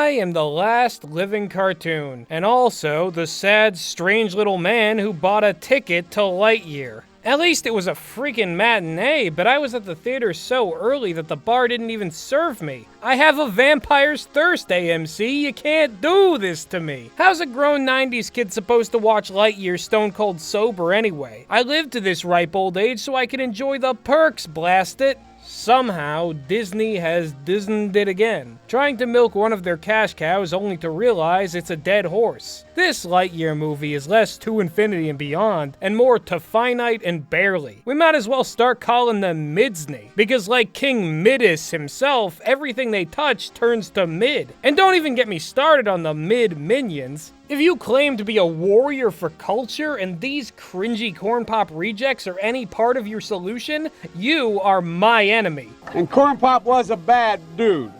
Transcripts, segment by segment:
I am the last living cartoon, and also the sad, strange little man who bought a ticket to Lightyear. At least it was a freaking matinee, but I was at the theater so early that the bar didn't even serve me. I have a vampire's thirst, AMC. You can't do this to me. How's a grown 90s kid supposed to watch Lightyear stone cold sober anyway? I lived to this ripe old age so I could enjoy the perks, blast it. Somehow, Disney has Disneyed it again, trying to milk one of their cash cows only to realize it's a dead horse. This Lightyear movie is less to infinity and beyond, and more to finite and barely. We might as well start calling them Midsney, because like King Midas himself, everything they touch turns to mid. And don't even get me started on the mid-minions. If you claim to be a warrior for culture and these cringy corn pop rejects are any part of your solution, you are my enemy. And Corn Pop was a bad dude.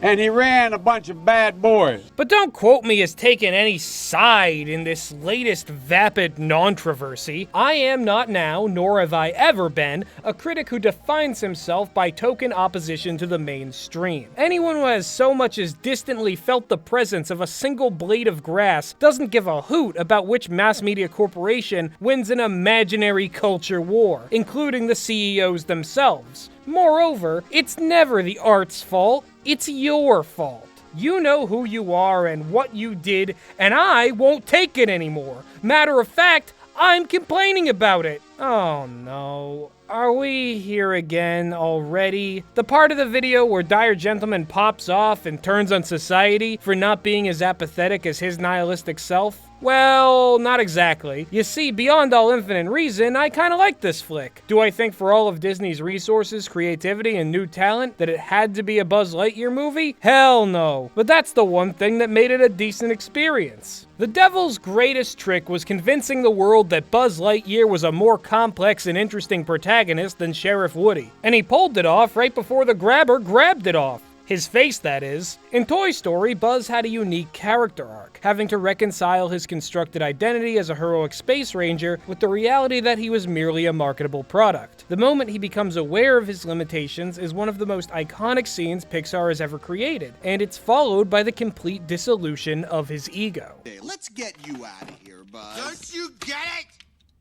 And he ran a bunch of bad boys. But don't quote me as taking any side in this latest vapid controversy. I am not now, nor have I ever been, a critic who defines himself by token opposition to the mainstream. Anyone who has so much as distantly felt the presence of a single blade of grass doesn't give a hoot about which mass media corporation wins an imaginary culture war, including the CEOs themselves. Moreover, it's never the art's fault. It's your fault. You know who you are and what you did, and I won't take it anymore. Matter of fact, I'm complaining about it. Oh no. Are we here again already? The part of the video where Dire Gentleman pops off and turns on society for not being as apathetic as his nihilistic self? Well, not exactly. You see, beyond all infinite reason, I kinda like this flick. Do I think for all of Disney's resources, creativity, and new talent that it had to be a Buzz Lightyear movie? Hell no. But that's the one thing that made it a decent experience. The devil's greatest trick was convincing the world that Buzz Lightyear was a more complex and interesting protagonist than Sheriff Woody. And he pulled it off right before the grabber grabbed it off. His face, that is. In Toy Story, Buzz had a unique character arc, having to reconcile his constructed identity as a heroic space ranger with the reality that he was merely a marketable product. The moment he becomes aware of his limitations is one of the most iconic scenes Pixar has ever created, and it's followed by the complete dissolution of his ego. Hey, let's get you out of here, Buzz. Don't you get it?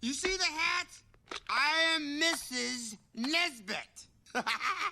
You see the hat? I am Mrs. Nesbit.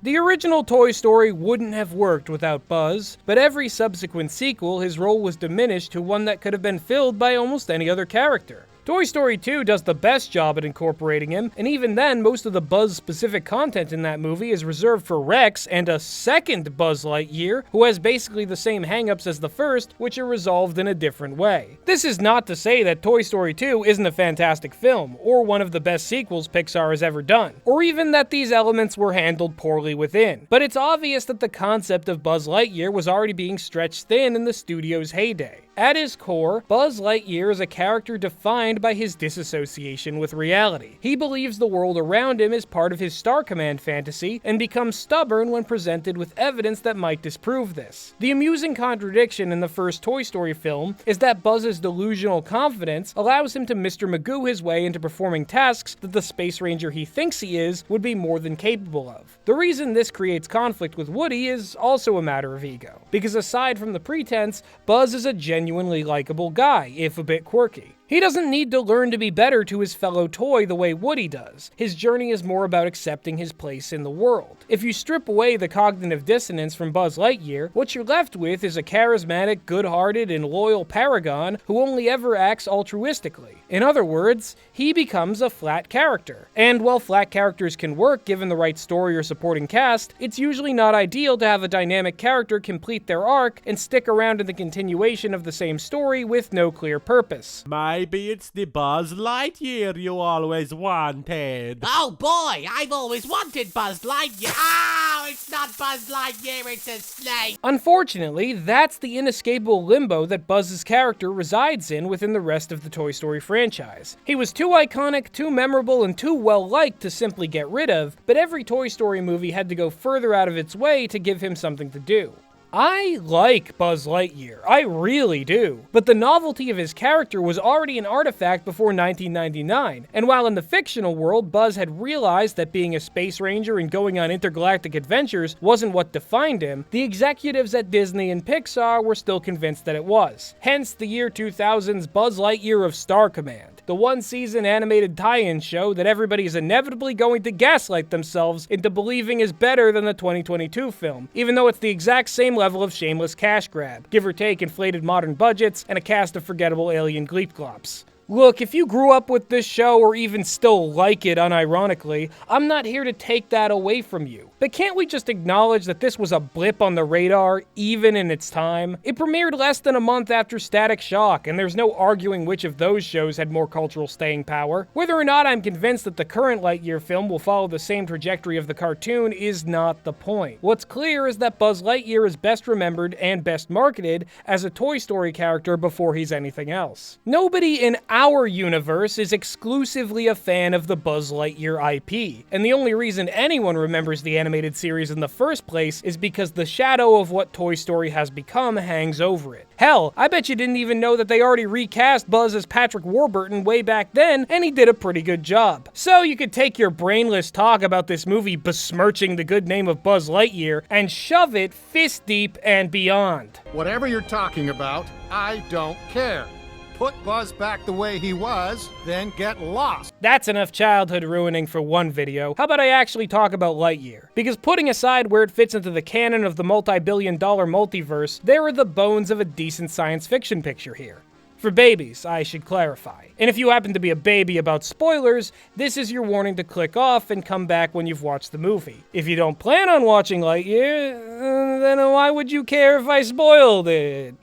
The original Toy Story wouldn't have worked without Buzz, but every subsequent sequel, his role was diminished to one that could have been filled by almost any other character. Toy Story 2 does the best job at incorporating him, and even then, most of the Buzz-specific content in that movie is reserved for Rex and a second Buzz Lightyear, who has basically the same hangups as the first, which are resolved in a different way. This is not to say that Toy Story 2 isn't a fantastic film, or one of the best sequels Pixar has ever done, or even that these elements were handled poorly within, but it's obvious that the concept of Buzz Lightyear was already being stretched thin in the studio's heyday. At his core, Buzz Lightyear is a character defined by his disassociation with reality. He believes the world around him is part of his Star Command fantasy and becomes stubborn when presented with evidence that might disprove this. The amusing contradiction in the first Toy Story film is that Buzz's delusional confidence allows him to Mr. Magoo his way into performing tasks that the space ranger he thinks he is would be more than capable of. The reason this creates conflict with Woody is also a matter of ego, because aside from the pretense, Buzz is a genuinely likable guy, if a bit quirky. He doesn't need to learn to be better to his fellow toy the way Woody does. His journey is more about accepting his place in the world. If you strip away the cognitive dissonance from Buzz Lightyear, what you're left with is a charismatic, good-hearted, and loyal paragon who only ever acts altruistically. In other words, he becomes a flat character. And while flat characters can work given the right story or supporting cast, it's usually not ideal to have a dynamic character complete their arc and stick around in the continuation of the same story with no clear purpose. Maybe it's the Buzz Lightyear you always wanted. Oh boy, I've always wanted Buzz Lightyear. Oh, it's not Buzz Lightyear, it's a snake. Unfortunately, that's the inescapable limbo that Buzz's character resides in within the rest of the Toy Story franchise. He was too iconic, too memorable, and too well-liked to simply get rid of, but every Toy Story movie had to go further out of its way to give him something to do. I like Buzz Lightyear, I really do, but the novelty of his character was already an artifact before 1999, and while in the fictional world Buzz had realized that being a space ranger and going on intergalactic adventures wasn't what defined him, the executives at Disney and Pixar were still convinced that it was. Hence the year 2000's Buzz Lightyear of Star Command, the one-season animated tie-in show that everybody is inevitably going to gaslight themselves into believing is better than the 2022 film, even though it's the exact same level of shameless cash grab, give or take inflated modern budgets and a cast of forgettable alien gleep-glops. Look, if you grew up with this show or even still like it unironically, I'm not here to take that away from you. But can't we just acknowledge that this was a blip on the radar, even in its time? It premiered less than a month after Static Shock, and there's no arguing which of those shows had more cultural staying power. Whether or not I'm convinced that the current Lightyear film will follow the same trajectory of the cartoon is not the point. What's clear is that Buzz Lightyear is best remembered and best marketed as a Toy Story character before he's anything else. Nobody in our universe is exclusively a fan of the Buzz Lightyear IP, and the only reason anyone remembers the animated series in the first place is because the shadow of what Toy Story has become hangs over it. Hell, I bet you didn't even know that they already recast Buzz as Patrick Warburton way back then, and he did a pretty good job. So you could take your brainless talk about this movie besmirching the good name of Buzz Lightyear and shove it fist deep and beyond. Whatever you're talking about, I don't care. Put Buzz back the way he was, then get lost. That's enough childhood ruining for one video. How about I actually talk about Lightyear? Because putting aside where it fits into the canon of the multi-billion-dollar multiverse, there are the bones of a decent science fiction picture here. For babies, I should clarify. And if you happen to be a baby about spoilers, this is your warning to click off and come back when you've watched the movie. If you don't plan on watching Lightyear, then why would you care if I spoiled it?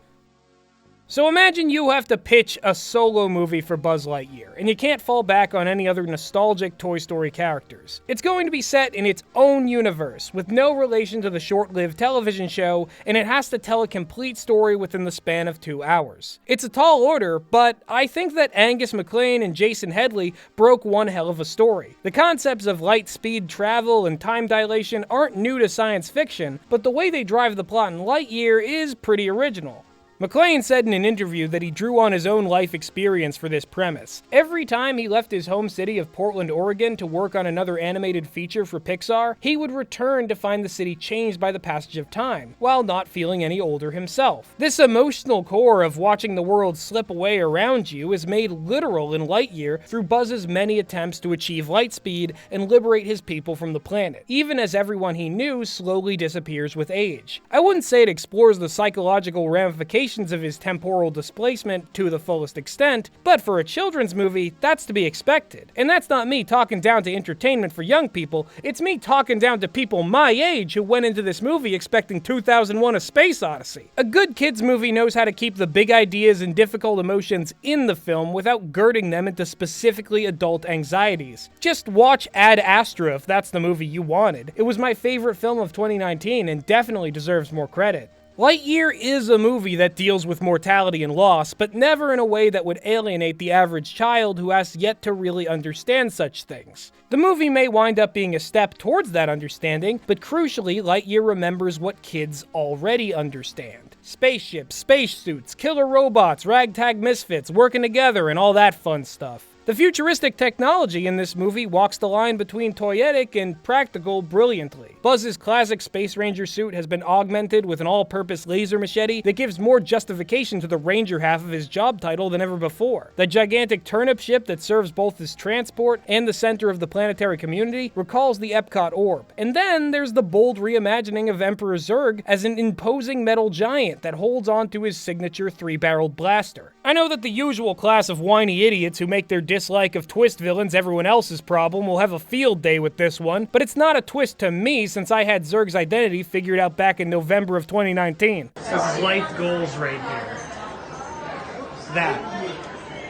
So imagine you have to pitch a solo movie for Buzz Lightyear, and you can't fall back on any other nostalgic Toy Story characters. It's going to be set in its own universe, with no relation to the short-lived television show, and it has to tell a complete story within the span of 2 hours. It's a tall order, but I think that Angus MacLane and Jason Headley broke one hell of a story. The concepts of light speed travel and time dilation aren't new to science fiction, but the way they drive the plot in Lightyear is pretty original. MacLane said in an interview that he drew on his own life experience for this premise. Every time he left his home city of Portland, Oregon to work on another animated feature for Pixar, he would return to find the city changed by the passage of time, while not feeling any older himself. This emotional core of watching the world slip away around you is made literal in Lightyear through Buzz's many attempts to achieve light speed and liberate his people from the planet, even as everyone he knew slowly disappears with age. I wouldn't say it explores the psychological ramifications of his temporal displacement to the fullest extent, but for a children's movie, that's to be expected. And that's not me talking down to entertainment for young people, it's me talking down to people my age who went into this movie expecting 2001: A Space Odyssey. A good kids movie knows how to keep the big ideas and difficult emotions in the film without girding them into specifically adult anxieties. Just watch Ad Astra if that's the movie you wanted. It was my favorite film of 2019 and definitely deserves more credit. Lightyear is a movie that deals with mortality and loss, but never in a way that would alienate the average child who has yet to really understand such things. The movie may wind up being a step towards that understanding, but crucially, Lightyear remembers what kids already understand. Spaceships, spacesuits, killer robots, ragtag misfits, working together, and all that fun stuff. The futuristic technology in this movie walks the line between toyetic and practical brilliantly. Buzz's classic Space Ranger suit has been augmented with an all-purpose laser machete that gives more justification to the Ranger half of his job title than ever before. The gigantic turnip ship that serves both as transport and the center of the planetary community recalls the Epcot orb. And then there's the bold reimagining of Emperor Zerg as an imposing metal giant that holds on to his signature 3-barreled blaster. I know that the usual class of whiny idiots who make their dislike of twist villains everyone else's problem will have a field day with this one, but it's not a twist to me since I had Zerg's identity figured out back in November of 2019. This is life goals right here.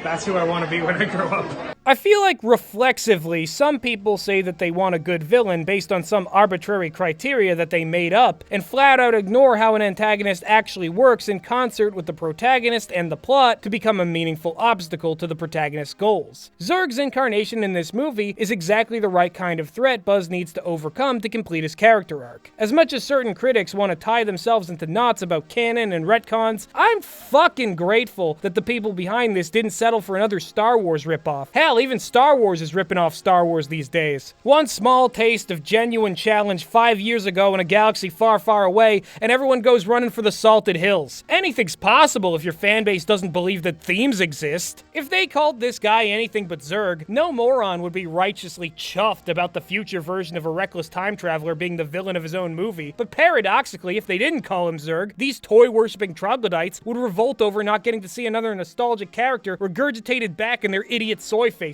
That's who I want to be when I grow up. I feel like reflexively, some people say that they want a good villain based on some arbitrary criteria that they made up, and flat out ignore how an antagonist actually works in concert with the protagonist and the plot to become a meaningful obstacle to the protagonist's goals. Zerg's incarnation in this movie is exactly the right kind of threat Buzz needs to overcome to complete his character arc. As much as certain critics want to tie themselves into knots about canon and retcons, I'm fucking grateful that the people behind this didn't settle for another Star Wars ripoff. Hell, even Star Wars is ripping off Star Wars these days. One small taste of genuine challenge 5 years ago in a galaxy far, far away, and everyone goes running for the Salted Hills. Anything's possible if your fanbase doesn't believe that themes exist. If they called this guy anything but Zerg, no moron would be righteously chuffed about the future version of a reckless time traveler being the villain of his own movie. But paradoxically, if they didn't call him Zerg, these toy-worshipping troglodytes would revolt over not getting to see another nostalgic character regurgitated back in their idiot soy faces.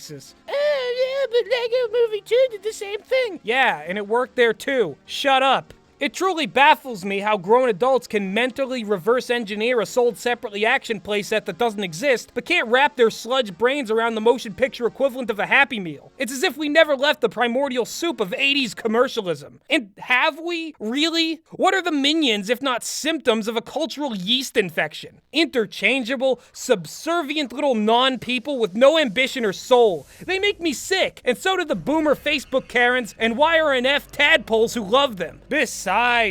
Yeah, but Lego Movie 2 did the same thing. Yeah, and it worked there too. Shut up. It truly baffles me how grown adults can mentally reverse engineer a sold separately action playset that doesn't exist, but can't wrap their sludge brains around the motion picture equivalent of a Happy Meal. It's as if we never left the primordial soup of 80s commercialism. And have we? Really? What are the minions if not symptoms of a cultural yeast infection? Interchangeable, subservient little non-people with no ambition or soul. They make me sick, and so do the boomer Facebook Karens and YRNF tadpoles who love them. Besides,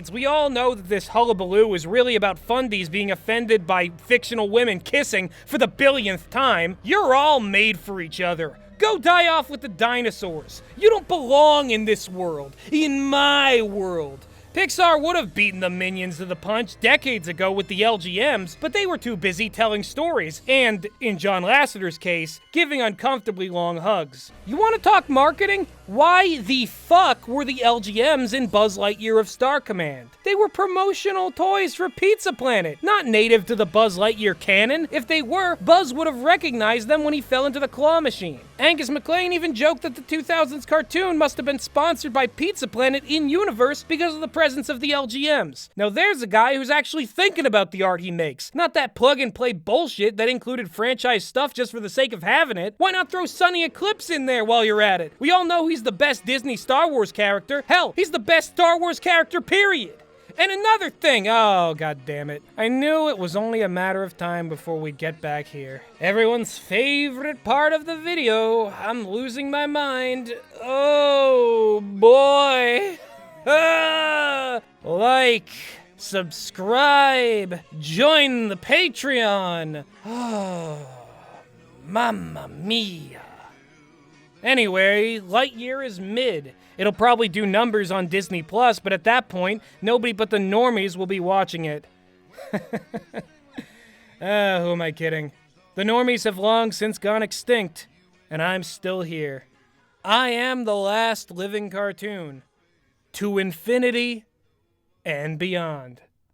we all know that this hullabaloo is really about fundies being offended by fictional women kissing for the billionth time. You're all made for each other. Go die off with the dinosaurs. You don't belong in this world. In my world. Pixar would have beaten the minions to the punch decades ago with the LGMs, but they were too busy telling stories, and, in John Lasseter's case, giving uncomfortably long hugs. You want to talk marketing? Why the fuck were the LGMs in Buzz Lightyear of Star Command? They were promotional toys for Pizza Planet, not native to the Buzz Lightyear canon. If they were, Buzz would have recognized them when he fell into the claw machine. Angus MacLane even joked that the 2000s cartoon must have been sponsored by Pizza Planet in-universe because of the presence of the LGMs. Now there's a guy who's actually thinking about the art he makes, not that plug-and-play bullshit that included franchise stuff just for the sake of having it. Why not throw Sonny Eclipse in there while you're at it? We all know he's the best Disney Star Wars character. Hell, he's the best Star Wars character, period. And another thing, oh god damn it. I knew it was only a matter of time before we'd get back here. Everyone's favorite part of the video. I'm losing my mind. Oh boy. Like, subscribe, join the Patreon. Oh, mamma mia. Anyway, Lightyear is mid. It'll probably do numbers on Disney Plus, but at that point, nobody but the normies will be watching it. Who am I kidding? The normies have long since gone extinct, and I'm still here. I am the last living cartoon. To infinity and beyond.